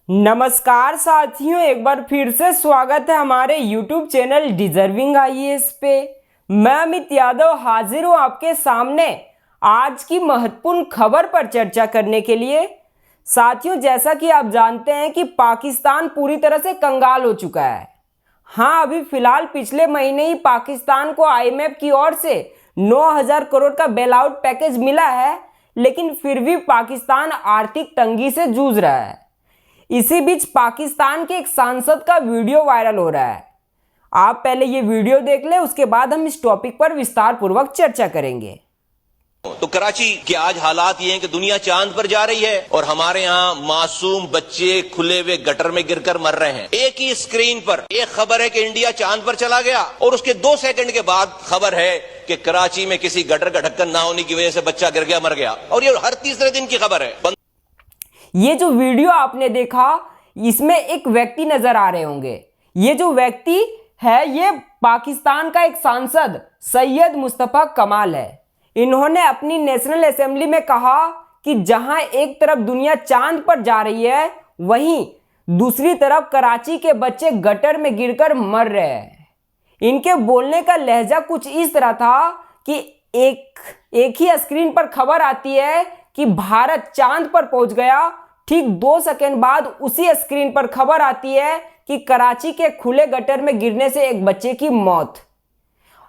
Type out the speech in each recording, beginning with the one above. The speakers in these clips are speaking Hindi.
नमस्कार साथियों, एक बार फिर से स्वागत है हमारे YouTube चैनल डिजर्विंग आईएएस पे। मैं अमित यादव हाजिर हूँ आपके सामने आज की महत्वपूर्ण खबर पर चर्चा करने के लिए। साथियों, जैसा कि आप जानते हैं कि पाकिस्तान पूरी तरह से कंगाल हो चुका है। हाँ, अभी फिलहाल पिछले महीने ही पाकिस्तान को IMF की ओर से 9,000 करोड़ का बेल आउट पैकेज मिला है, लेकिन फिर भी पाकिस्तान आर्थिक तंगी से जूझ रहा है। इसी बीच पाकिस्तान के एक सांसद का वीडियो वायरल हो रहा है। आप पहले ये वीडियो देख लें, उसके बाद हम इस टॉपिक पर विस्तार पूर्वक चर्चा करेंगे। तो कराची के आज हालात ये हैं कि दुनिया चांद पर जा रही है और हमारे यहाँ मासूम बच्चे खुले हुए गटर में गिरकर मर रहे हैं। एक ही स्क्रीन पर एक खबर है कि इंडिया चांद पर चला गया और उसके 2 सेकंड के बाद खबर है कि कराची में किसी गटर का ढक्कन ना होने की वजह से बच्चा गिर गया, मर गया। और ये हर तीसरे दिन की खबर है। ये जो वीडियो आपने देखा, इसमें एक व्यक्ति नजर आ रहे होंगे। ये जो व्यक्ति है, ये पाकिस्तान का एक सांसद सैयद मुस्तफा कमाल है। इन्होंने अपनी नेशनल असेंबली में कहा कि जहां एक तरफ दुनिया चांद पर जा रही है, वहीं दूसरी तरफ कराची के बच्चे गटर में गिरकर मर रहे हैं। इनके बोलने का लहजा कुछ इस तरह था कि एक ही स्क्रीन पर खबर आती है कि भारत चांद पर पहुंच गया, ठीक 2 सेकंड बाद उसी स्क्रीन पर खबर आती है कि कराची के खुले गटर में गिरने से एक बच्चे की मौत।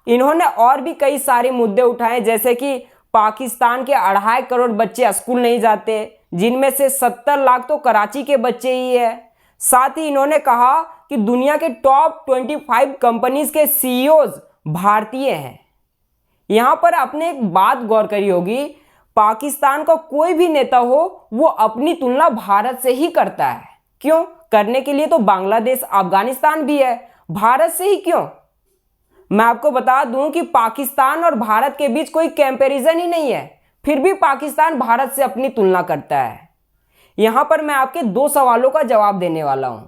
इन्होंने और भी कई सारे मुद्दे उठाए, जैसे कि पाकिस्तान के 2.5 करोड़ बच्चे स्कूल नहीं जाते, जिनमें से 70 लाख तो कराची के बच्चे ही है। साथ ही इन्होंने कहा कि दुनिया के टॉप 25 कंपनीज के CEOs भारतीय हैं। यहां पर आपने एक बात गौर करी होगी, पाकिस्तान का कोई भी नेता हो, वो अपनी तुलना भारत से ही करता है। क्यों? करने के लिए तो बांग्लादेश, अफगानिस्तान भी है, भारत से ही क्यों? मैं आपको बता दूं कि पाकिस्तान और भारत के बीच कोई कंपैरिजन ही नहीं है, फिर भी पाकिस्तान भारत से अपनी तुलना करता है। यहां पर मैं आपके 2 सवालों का जवाब देने वाला हूं।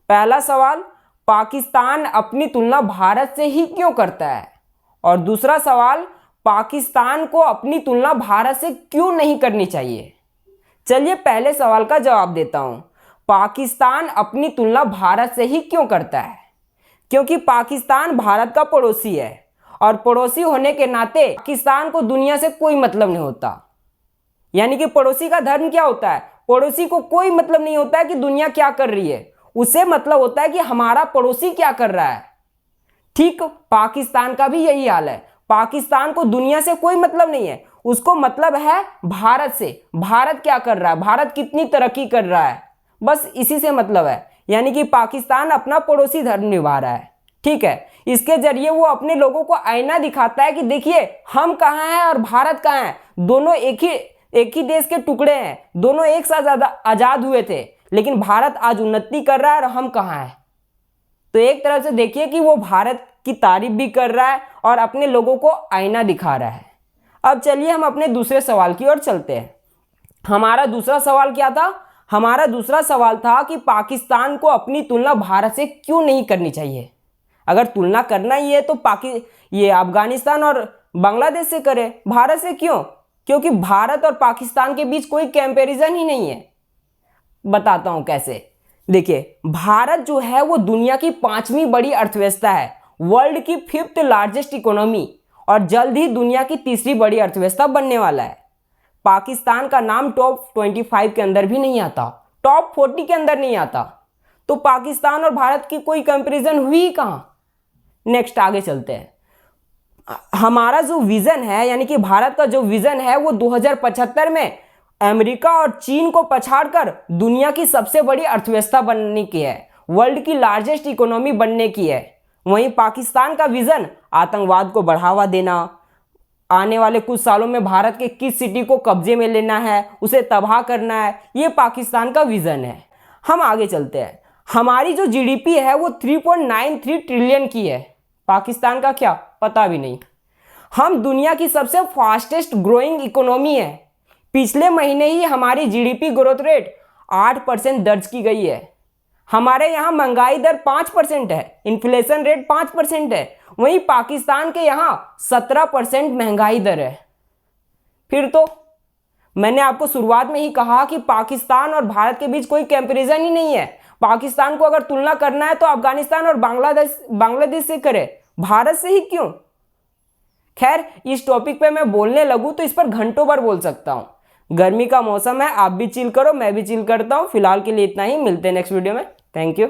पहला सवाल, पाकिस्तान अपनी तुलना भारत से ही क्यों करता है? और दूसरा सवाल, पाकिस्तान को अपनी तुलना भारत से क्यों नहीं करनी चाहिए? चलिए पहले सवाल का जवाब देता हूं। पाकिस्तान अपनी तुलना भारत से ही क्यों करता है? क्योंकि पाकिस्तान भारत का पड़ोसी है और पड़ोसी होने के नाते पाकिस्तान को दुनिया से कोई मतलब नहीं होता। यानी कि पड़ोसी का धर्म क्या होता है? पड़ोसी को कोई मतलब नहीं होता है कि दुनिया क्या कर रही है, उसे मतलब होता है कि हमारा पड़ोसी क्या कर रहा है। ठीक पाकिस्तान का भी यही हाल है। पाकिस्तान को दुनिया से कोई मतलब नहीं है, उसको मतलब है भारत से। भारत क्या कर रहा है, भारत कितनी तरक्की कर रहा है, बस इसी से मतलब है। यानी कि पाकिस्तान अपना पड़ोसी धर्म निभा रहा है। ठीक है, इसके जरिए वो अपने लोगों को आईना दिखाता है कि देखिए हम कहाँ हैं और भारत कहाँ है। दोनों एक ही देश के टुकड़े हैं, दोनों एक साथ आजाद हुए थे, लेकिन भारत आज उन्नति कर रहा है और हम कहाँ हैं। तो एक तरह से देखिए कि वो भारत की तारीफ भी कर रहा है और अपने लोगों को आईना दिखा रहा है। अब चलिए हम अपने दूसरे सवाल की ओर चलते हैं। हमारा दूसरा सवाल क्या था? हमारा दूसरा सवाल था कि पाकिस्तान को अपनी तुलना भारत से क्यों नहीं करनी चाहिए। अगर तुलना करना ही है तो ये अफगानिस्तान और बांग्लादेश से करे, भारत से क्यों? क्योंकि भारत और पाकिस्तान के बीच कोई कंपैरिजन ही नहीं है। बताता हूं कैसे। देखिए, भारत जो है वो दुनिया की 5वीं बड़ी अर्थव्यवस्था है, वर्ल्ड की 5th लार्जेस्ट इकोनॉमी, और जल्द ही दुनिया की 3री बड़ी अर्थव्यवस्था बनने वाला है। पाकिस्तान का नाम टॉप 25 के अंदर भी नहीं आता, टॉप 40 के अंदर नहीं आता। तो पाकिस्तान और भारत की कोई कंपैरिजन हुई ही कहां। नेक्स्ट आगे चलते हैं। हमारा जो विजन है, यानी कि भारत का जो विजन है, वो 2075 में अमेरिका और चीन को पछाड़कर दुनिया की सबसे बड़ी अर्थव्यवस्था बनने की है, वर्ल्ड की लार्जेस्ट इकोनॉमी बनने की है। वहीं पाकिस्तान का विजन आतंकवाद को बढ़ावा देना, आने वाले कुछ सालों में भारत के किस सिटी को कब्जे में लेना है, उसे तबाह करना है, ये पाकिस्तान का विजन है। हम आगे चलते हैं। हमारी जो GDP है वो 3.93 ट्रिलियन की है। पाकिस्तान का क्या, पता भी नहीं। हम दुनिया की सबसे फास्टेस्ट ग्रोइंग इकोनॉमी है। पिछले महीने ही हमारी GDP ग्रोथ रेट 8% दर्ज की गई है। हमारे यहाँ महंगाई दर 5% है, इन्फ्लेशन रेट 5% है। वहीं पाकिस्तान के यहाँ 17% महंगाई दर है। फिर तो मैंने आपको शुरुआत में ही कहा कि पाकिस्तान और भारत के बीच कोई कंपैरिजन ही नहीं है। पाकिस्तान को अगर तुलना करना है तो अफगानिस्तान और बांग्लादेश से करे, भारत से ही क्यों। खैर, इस टॉपिक पे मैं बोलने लगूं तो इस पर घंटों भर बोल सकता हूं। गर्मी का मौसम है, आप भी चिल करो, मैं भी चिल करता हूं। फिलहाल के लिए इतना ही, मिलते हैं नेक्स्ट वीडियो में। Thank you.